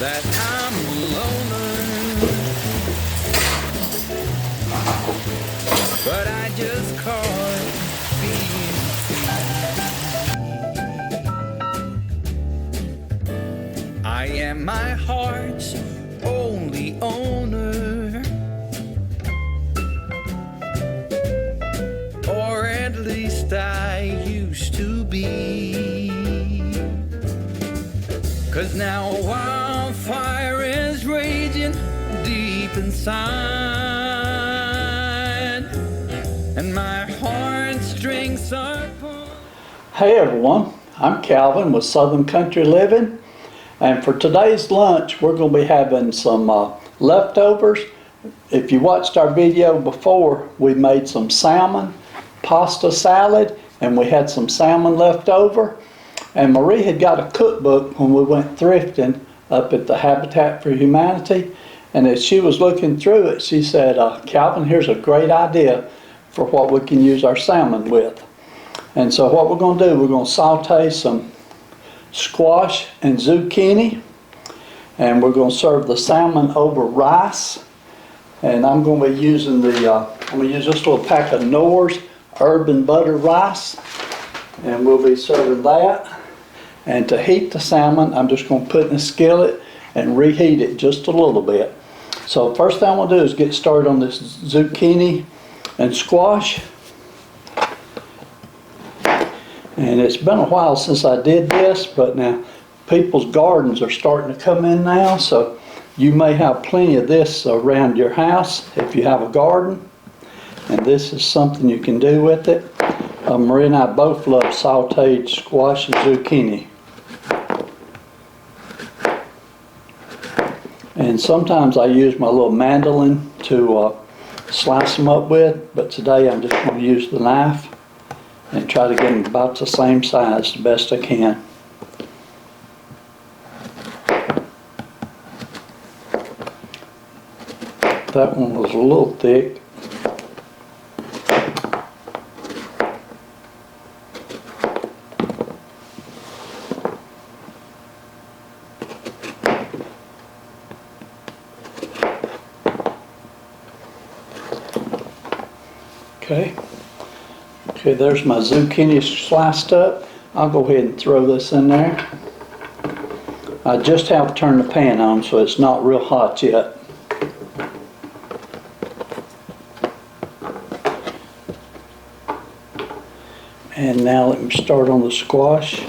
that I'm a loner, but I just can't be free. I am my heart's only owner, or at least I used to be. 'Cause now a wildfire is raging deep inside, and my heartstrings are pulling. Hey everyone, I'm Calvin with Southern Country Living, and for today's lunch we're going to be having some leftovers. If you watched our video before, we made some salmon pasta salad and we had some salmon left over. And Marie had got a cookbook when we went thrifting up at the Habitat for Humanity, and as she was looking through it, she said, Calvin, here's a great idea for what we can use our salmon with. And so what we're going to do, we're going to saute some squash and zucchini, and we're going to serve the salmon over rice. And I'm going to be using I'm going to use this little pack of Knorr's Urban Butter Rice, and we'll be serving that. And to heat the salmon, I'm just going to put in a skillet and reheat it just a little bit. So first thing I'm going to do is get started on this zucchini and squash. And it's been a while since I did this, but now people's gardens are starting to come in now, so you may have plenty of this around your house if you have a garden. And this is something you can do with it. Marie and I both love sauteed squash and zucchini. And sometimes I use my little mandolin to slice them up with, but today I'm just going to use the knife and try to get them about the same size the best I can. That one was a little thick. Okay, there's my zucchini sliced up. I'll go ahead and throw this in there. I just have to turn the pan on so it's not real hot yet. And now let me start on the squash.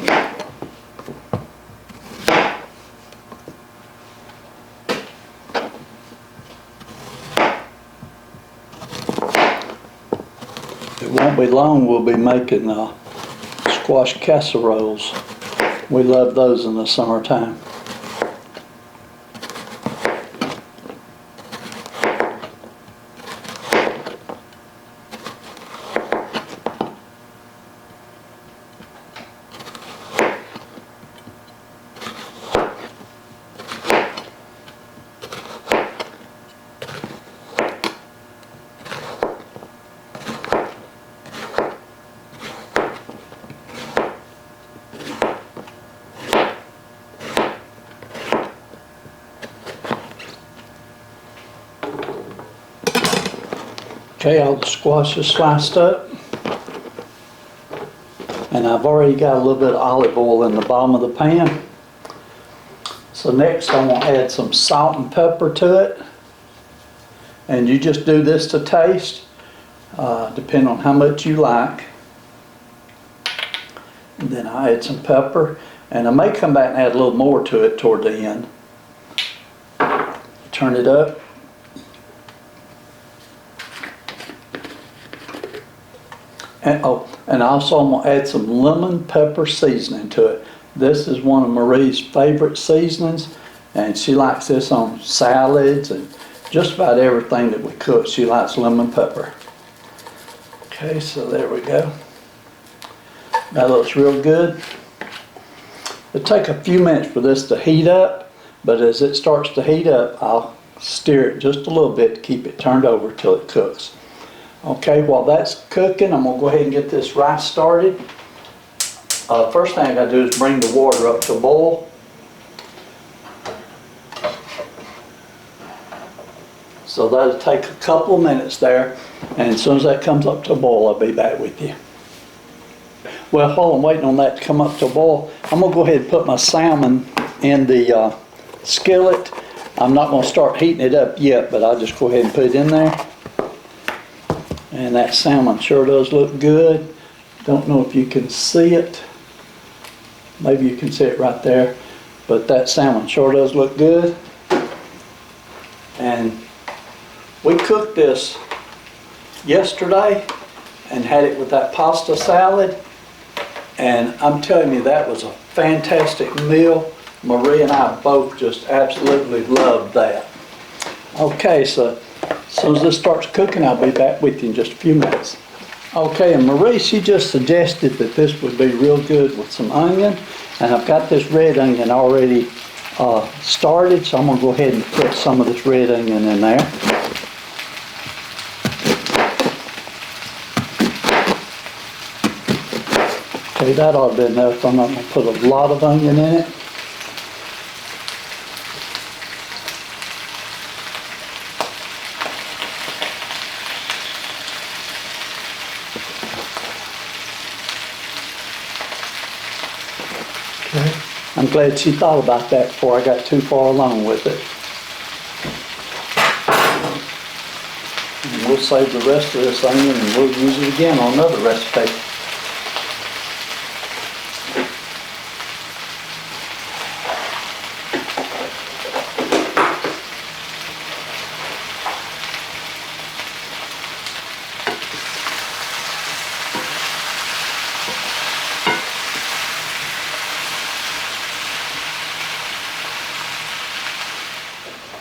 It won't be long we'll be making squash casseroles. We love those in the summertime. Okay, all the squash is sliced up, and I've already got a little bit of olive oil in the bottom of the pan. So next I'm going to add some salt and pepper to it, and you just do this to taste, depending on how much you like. And then I add some pepper, and I may come back and add a little more to it toward the end. Turn it up. And also I'm going to add some lemon pepper seasoning to it. This is one of Marie's favorite seasonings, and she likes this on salads and just about everything that we cook. She likes lemon pepper. Okay, so there we go. That looks real good. It'll take a few minutes for this to heat up, but as it starts to heat up, I'll stir it just a little bit to keep it turned over till it cooks. Okay, while that's cooking, I'm going to go ahead and get this rice started. First thing I got to do is bring the water up to a boil. So that'll take a couple of minutes there, and as soon as that comes up to a boil, I'll be back with you. Well, while I'm waiting on that to come up to a boil, I'm gonna go ahead and put my salmon in the skillet. I'm not gonna start heating it up yet, but I'll just go ahead and put it in there. And that salmon sure does look good. Don't know if you can see it. Maybe you can see it right there, but that salmon sure does look good. And we cooked this yesterday and had it with that pasta salad, and I'm telling you, that was a fantastic meal. Marie and I both just absolutely loved that. Okay, so as soon as this starts cooking, I'll be back with you in just a few minutes. Okay, and Marie, she just suggested that this would be real good with some onion, and I've got this red onion already started, so I'm going to go ahead and put some of this red onion in there. Okay, that ought to be enough. I'm not going to put a lot of onion in it. Okay. I'm glad she thought about that before I got too far along with it. And we'll save the rest of this onion and we'll use it again on another recipe.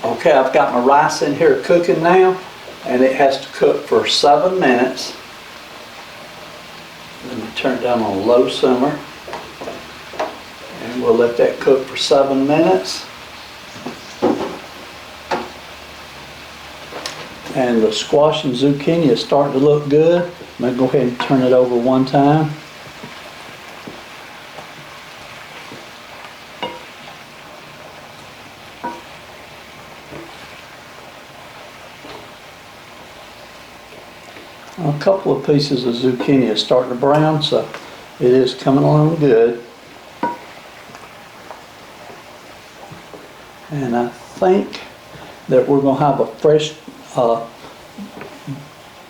Okay, I've got my rice in here cooking now, and it has to cook for 7 minutes. Let me turn it down on low simmer, and we'll let that cook for 7 minutes. And the squash and zucchini is starting to look good. I'm going to go ahead and turn it over one time. A couple of pieces of zucchini is starting to brown, so it is coming along good. And I think that we're going to have a fresh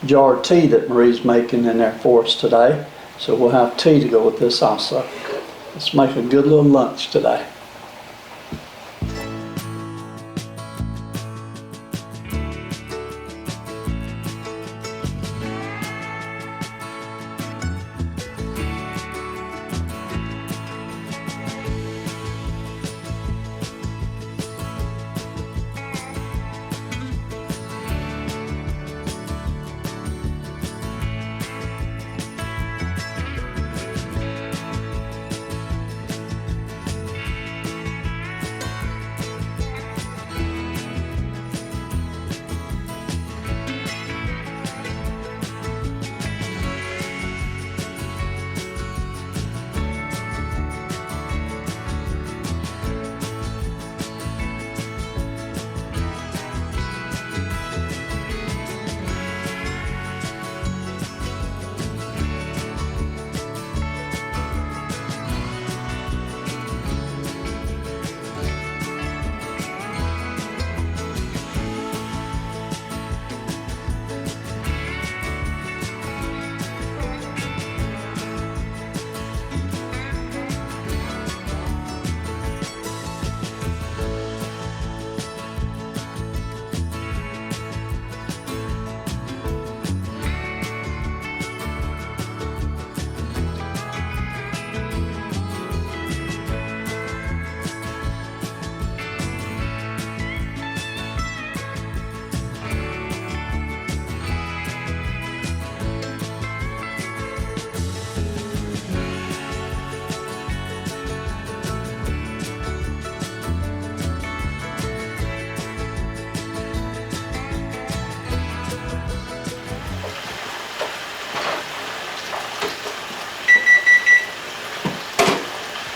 jar of tea that Marie's making in there for us today. So we'll have tea to go with this also. Let's make a good little lunch today.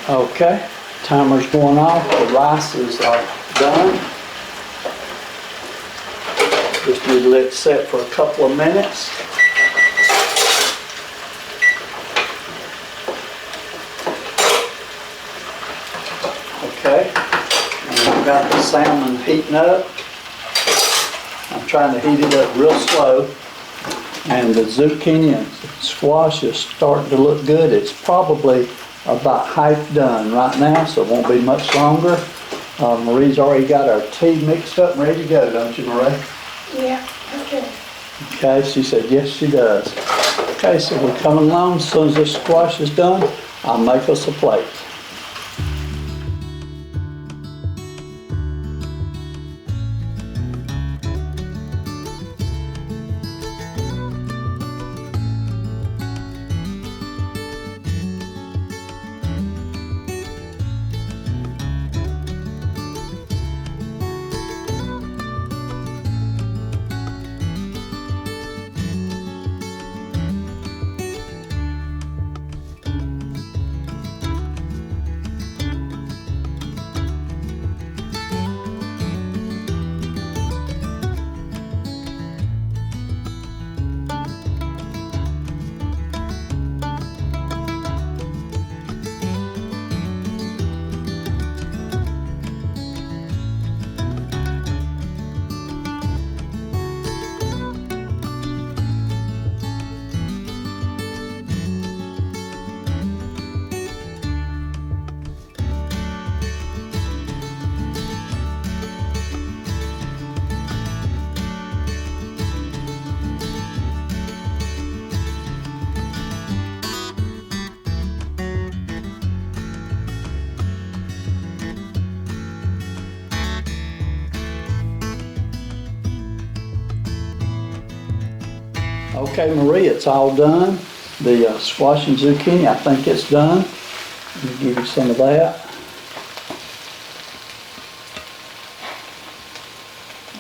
Okay, timer's going off, the rice is done. We let it set for a couple of minutes. Okay, and we've got the salmon heating up. I'm trying to heat it up real slow. And the zucchini and squash is starting to look good. It's probably about half done right now, so it won't be much longer. Marie's already got our tea mixed up and ready to go, don't you, Marie? Yeah, okay. Okay, she said yes, she does. Okay, so we're coming along. As soon as this squash is done, I'll make us a plate. Okay, Marie, it's all done. The squash and zucchini, I think it's done. Let me give you some of that.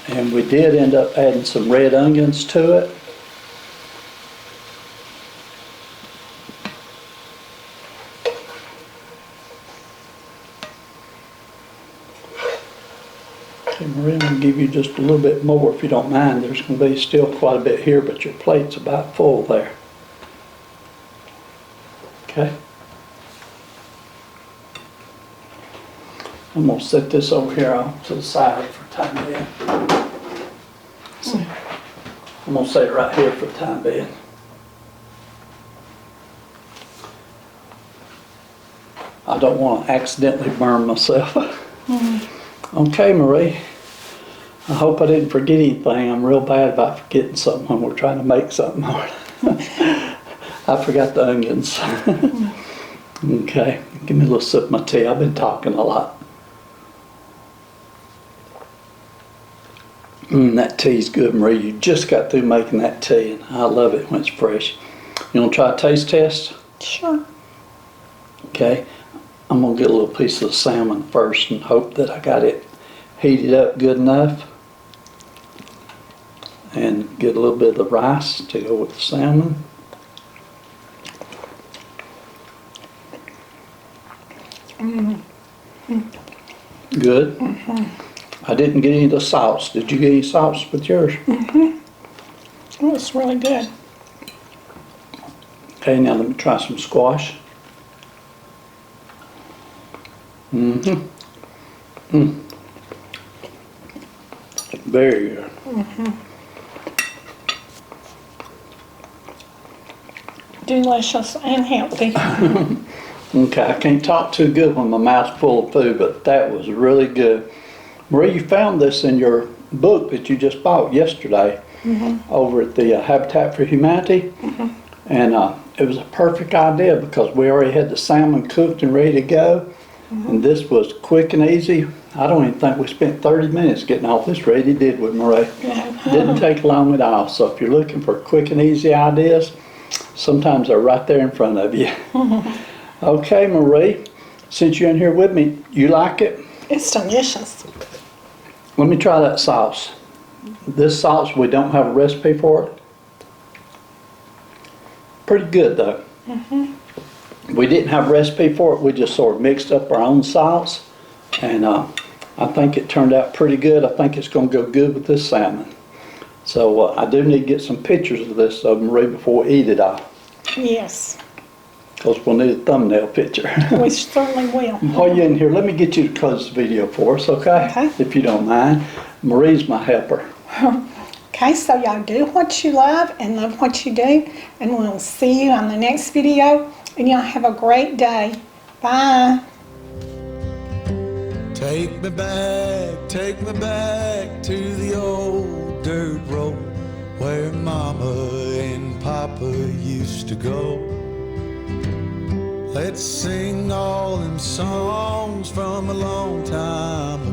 And we did end up adding some red onions to it. Okay, Marie, I'm going to give you just a little bit more if you don't mind. There's going to be still quite a bit here, but your plate's about full there. Okay. I'm going to set this over here off to the side for the time being. I'm going to set it right here for the time being. I don't want to accidentally burn myself. Okay, Marie. I hope I didn't forget anything. I'm real bad about forgetting something when we're trying to make something. I forgot the onions. Okay, give me a little sip of my tea. I've been talking a lot. That tea's good, Marie. You just got through making that tea, and I love it when it's fresh. You want to try a taste test? Sure. Okay. I'm going to get a little piece of the salmon first and hope that I got it heated up good enough. And get a little bit of the rice to go with the salmon. Good. I didn't get any of the sauce. Did you get any sauce with yours? It was really good. Okay, now let me try some squash. Very good. Delicious and healthy. Okay, I can't talk too good when my mouth's full of food, but that was really good. Marie, you found this in your book that you just bought yesterday over at the Habitat for Humanity. And it was a perfect idea because we already had the salmon cooked and ready to go. And this was quick and easy. I don't even think we spent 30 minutes getting all this ready, did we, Marie? Didn't take long at all. So if you're looking for quick and easy ideas, sometimes they're right there in front of you. Okay, Marie, since you're in here with me, you like it? It's delicious. Let me try that sauce. This sauce, we don't have a recipe for it. Pretty good though. We didn't have a recipe for it. We just sort of mixed up our own sauce. And I think it turned out pretty good. I think it's going to go good with this salmon. So I do need to get some pictures of this, Marie, before we eat it all. Yes, Because we'll need a thumbnail picture. we certainly will. While you're in here, let me get you to close the video for us, okay? Okay. If you don't mind. Marie's my helper. Okay, so y'all do what you love and love what you do, and we'll see you on the next video, and y'all have a great day. Bye. Take me back to the old dirt road where Mama and Papa used to go. Let's sing all them songs from a long time